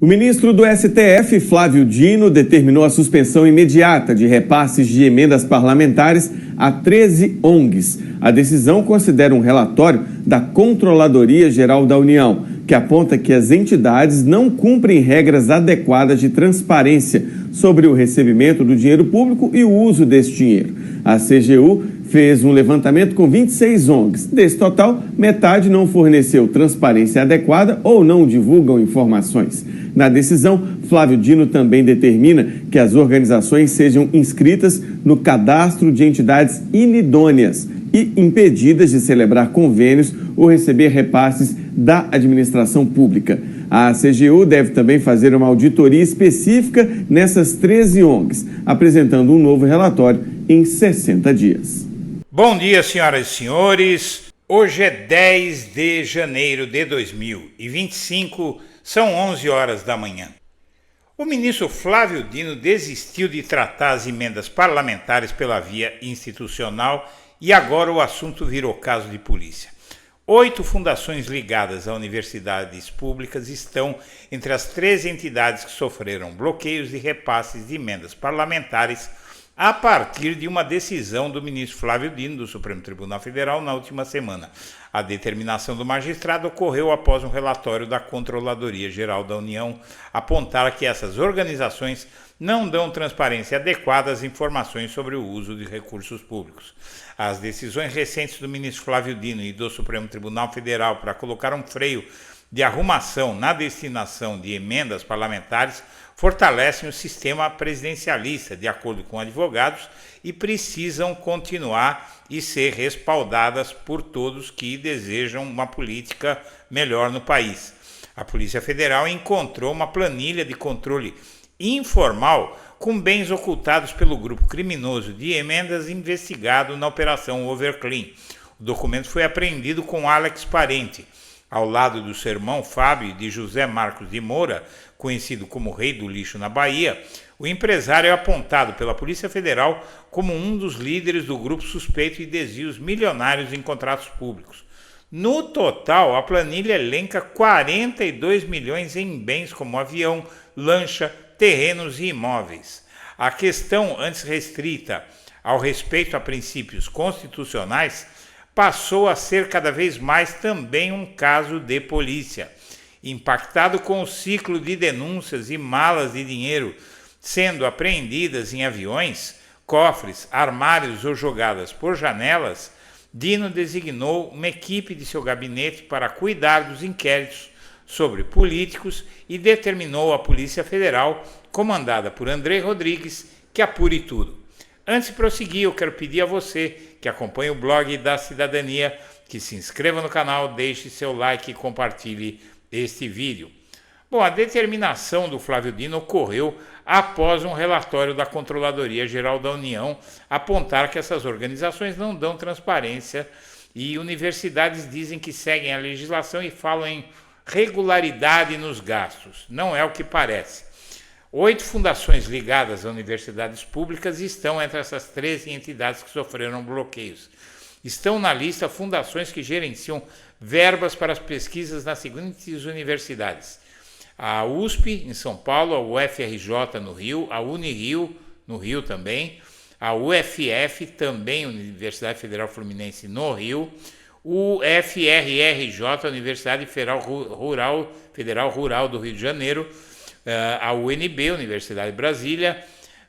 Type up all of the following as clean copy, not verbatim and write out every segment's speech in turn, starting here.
O ministro do STF, Flávio Dino, determinou a suspensão imediata de repasses de emendas parlamentares a 13 ONGs. A decisão considera um relatório da Controladoria Geral da União, que aponta que as entidades não cumprem regras adequadas de transparência sobre o recebimento do dinheiro público e o uso desse dinheiro. A CGU fez um levantamento com 26 ONGs. Desse total, metade não forneceu transparência adequada ou não divulgam informações. Na decisão, Flávio Dino também determina que as organizações sejam inscritas no cadastro de entidades inidôneas e impedidas de celebrar convênios ou receber repasses da administração pública. A CGU deve também fazer uma auditoria específica nessas 13 ONGs, apresentando um novo relatório em 60 dias. Bom dia, senhoras e senhores. Hoje é 10 de janeiro de 2025, são 11 horas da manhã. O ministro Flávio Dino desistiu de tratar as emendas parlamentares pela via institucional e agora o assunto virou caso de polícia. 8 fundações ligadas a universidades públicas estão entre as 13 entidades que sofreram bloqueios de repasses de emendas parlamentares a partir de uma decisão do ministro Flávio Dino, do Supremo Tribunal Federal, na última semana. A determinação do magistrado ocorreu após um relatório da Controladoria Geral da União apontar que essas organizações não dão transparência adequada às informações sobre o uso de recursos públicos. As decisões recentes do ministro Flávio Dino e do Supremo Tribunal Federal para colocar um freio de arrumação na destinação de emendas parlamentares fortalecem o sistema presidencialista, de acordo com advogados, e precisam continuar e ser respaldadas por todos que desejam uma política melhor no país. A Polícia Federal encontrou uma planilha de controle informal com bens ocultados pelo grupo criminoso de emendas investigado na Operação Overclean. O documento foi apreendido com Alex Parente, ao lado do seu irmão Fábio e de José Marcos de Moura, conhecido como Rei do Lixo na Bahia. O empresário é apontado pela Polícia Federal como um dos líderes do grupo suspeito de desvios milionários em contratos públicos. No total, a planilha elenca 42 milhões em bens como avião, lancha, terrenos e imóveis. A questão, antes restrita ao respeito a princípios constitucionais, passou a ser cada vez mais também um caso de polícia. Impactado com o ciclo de denúncias e malas de dinheiro sendo apreendidas em aviões, cofres, armários ou jogadas por janelas, Dino designou uma equipe de seu gabinete para cuidar dos inquéritos sobre políticos e determinou à Polícia Federal, comandada por André Rodrigues, que apure tudo. Antes de prosseguir, eu quero pedir a você que acompanha o blog da Cidadania, que se inscreva no canal, deixe seu like e compartilhe este vídeo. Bom, a determinação do Flávio Dino ocorreu após um relatório da Controladoria Geral da União apontar que essas organizações não dão transparência e universidades dizem que seguem a legislação e falam em regularidade nos gastos. Não é o que parece. 8 fundações ligadas a universidades públicas estão entre essas 13 entidades que sofreram bloqueios. Estão na lista fundações que gerenciam verbas para as pesquisas nas seguintes universidades: a USP, em São Paulo, a UFRJ, no Rio, a Unirio, no Rio também, a UFF, também Universidade Federal Fluminense, no Rio, o UFRRJ, Universidade Federal Rural do Rio de Janeiro, a UNB, Universidade de Brasília,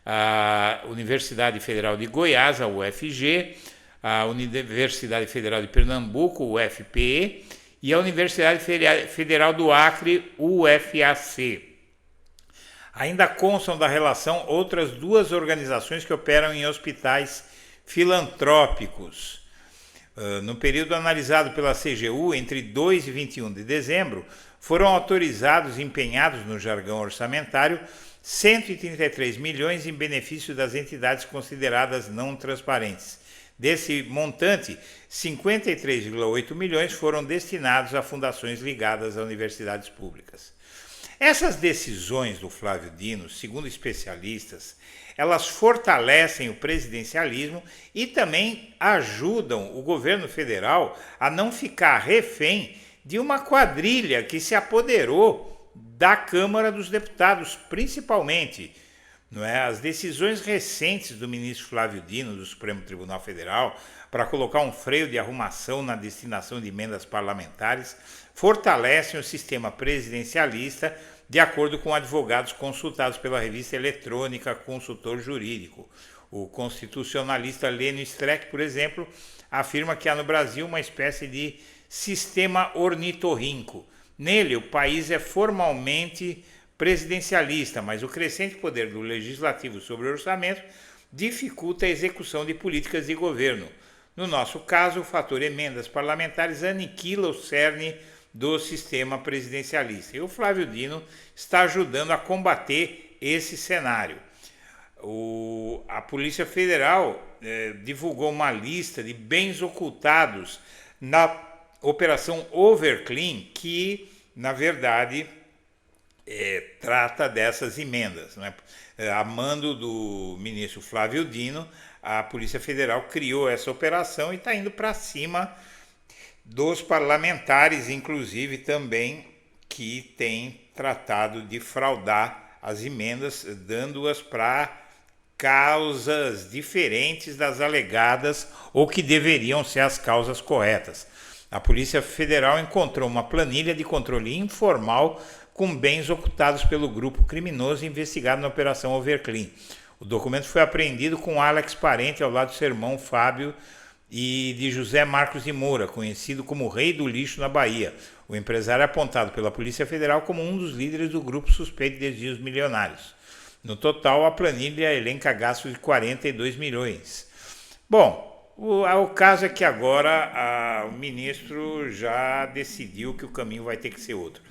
a Universidade Federal de Goiás, a UFG, a Universidade Federal de Pernambuco, UFPE, e a Universidade Federal do Acre, UFAC. Ainda constam da relação outras 2 organizações que operam em hospitais filantrópicos. No período analisado pela CGU, entre 2 e 21 de dezembro, foram autorizados e empenhados no jargão orçamentário 133 milhões em benefício das entidades consideradas não transparentes. Desse montante, 53,8 milhões foram destinados a fundações ligadas a universidades públicas. Essas decisões do Flávio Dino, segundo especialistas, elas fortalecem o presidencialismo e também ajudam o governo federal a não ficar refém de uma quadrilha que se apoderou da Câmara dos Deputados, principalmente. Não é? As decisões recentes do ministro Flávio Dino, do Supremo Tribunal Federal, para colocar um freio de arrumação na destinação de emendas parlamentares, fortalecem o sistema presidencialista, de acordo com advogados consultados pela revista eletrônica Consultor Jurídico. O constitucionalista Lênio Streck, por exemplo, afirma que há no Brasil uma espécie de sistema ornitorrinco. Nele, o país é formalmente presidencialista, mas o crescente poder do legislativo sobre o orçamento dificulta a execução de políticas de governo. No nosso caso, o fator emendas parlamentares aniquila o cerne do sistema presidencialista. E o Flávio Dino está ajudando a combater esse cenário. A Polícia Federal divulgou uma lista de bens ocultados na Operação Overclean, que, na verdade, trata dessas emendas. Né? A mando do ministro Flávio Dino, a Polícia Federal criou essa operação e está indo para cima dos parlamentares, inclusive também, que têm tratado de fraudar as emendas, dando-as para causas diferentes das alegadas ou que deveriam ser as causas corretas. A Polícia Federal encontrou uma planilha de controle informal com bens ocultados pelo grupo criminoso investigado na Operação Overclean. O documento foi apreendido com Alex Parente ao lado do seu irmão Fábio e de José Marcos de Moura, conhecido como o Rei do Lixo na Bahia. O empresário é apontado pela Polícia Federal como um dos líderes do grupo suspeito de desvios milionários. No total, a planilha elenca gastos de 42 milhões. Bom, o caso é que agora o ministro já decidiu que o caminho vai ter que ser outro.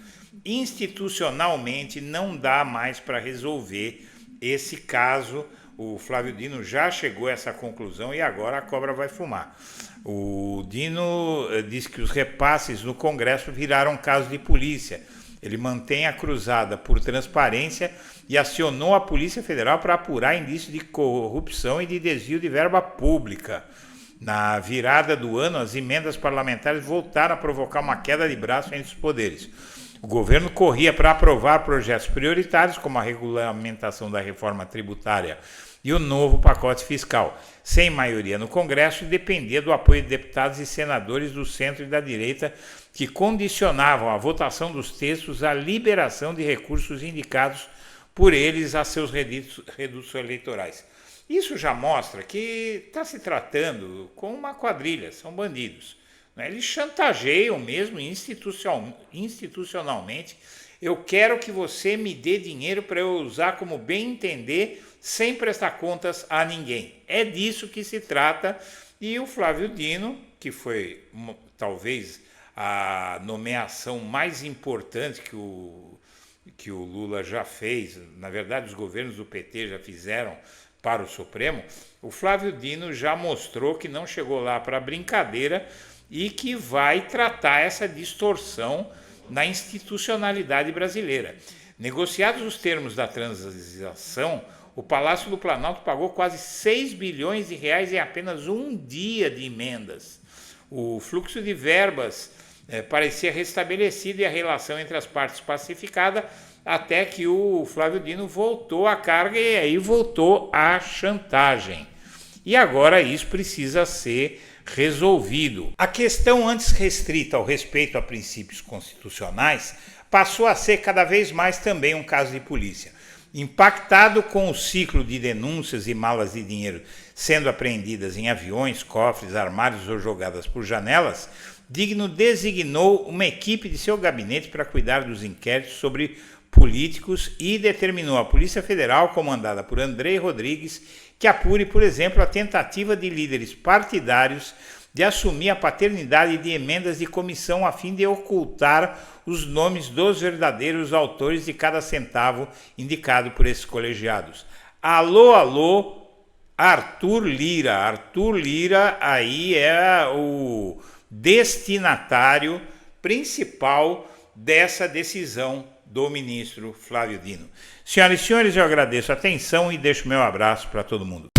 Institucionalmente, não dá mais para resolver esse caso. O Flávio Dino já chegou a essa conclusão e agora a cobra vai fumar. O Dino diz que os repasses no Congresso viraram caso de polícia. Ele mantém a cruzada por transparência e acionou a Polícia Federal para apurar indícios de corrupção e de desvio de verba pública. Na virada do ano, as emendas parlamentares voltaram a provocar uma queda de braço entre os poderes. O governo corria para aprovar projetos prioritários, como a regulamentação da reforma tributária e o novo pacote fiscal, sem maioria no Congresso, e dependia do apoio de deputados e senadores do centro e da direita, que condicionavam a votação dos textos à liberação de recursos indicados por eles a seus redutos eleitorais. Isso já mostra que está se tratando com uma quadrilha, são bandidos. Eles chantageiam mesmo institucionalmente. Eu quero que você me dê dinheiro para eu usar como bem entender, sem prestar contas a ninguém. É disso que se trata. E o Flávio Dino, que foi talvez a nomeação mais importante que o Lula já fez, na verdade os governos do PT já fizeram para o Supremo, o Flávio Dino já mostrou que não chegou lá para brincadeira e que vai tratar essa distorção na institucionalidade brasileira. Negociados os termos da transação, o Palácio do Planalto pagou quase 6 bilhões de reais em apenas um dia de emendas. O fluxo de verbas parecia restabelecido e a relação entre as partes pacificada, até que o Flávio Dino voltou à carga e aí voltou à chantagem. E agora isso precisa ser resolvido. A questão antes restrita ao respeito a princípios constitucionais passou a ser cada vez mais também um caso de polícia. Impactado com o ciclo de denúncias e malas de dinheiro sendo apreendidas em aviões, cofres, armários ou jogadas por janelas, Digno designou uma equipe de seu gabinete para cuidar dos inquéritos sobre políticos e determinou à Polícia Federal, comandada por Andrei Rodrigues, que apure, por exemplo, a tentativa de líderes partidários de assumir a paternidade de emendas de comissão a fim de ocultar os nomes dos verdadeiros autores de cada centavo indicado por esses colegiados. Alô, alô, Arthur Lira. Arthur Lira aí é o destinatário principal dessa decisão do ministro Flávio Dino. Senhoras e senhores, eu agradeço a atenção e deixo meu abraço para todo mundo.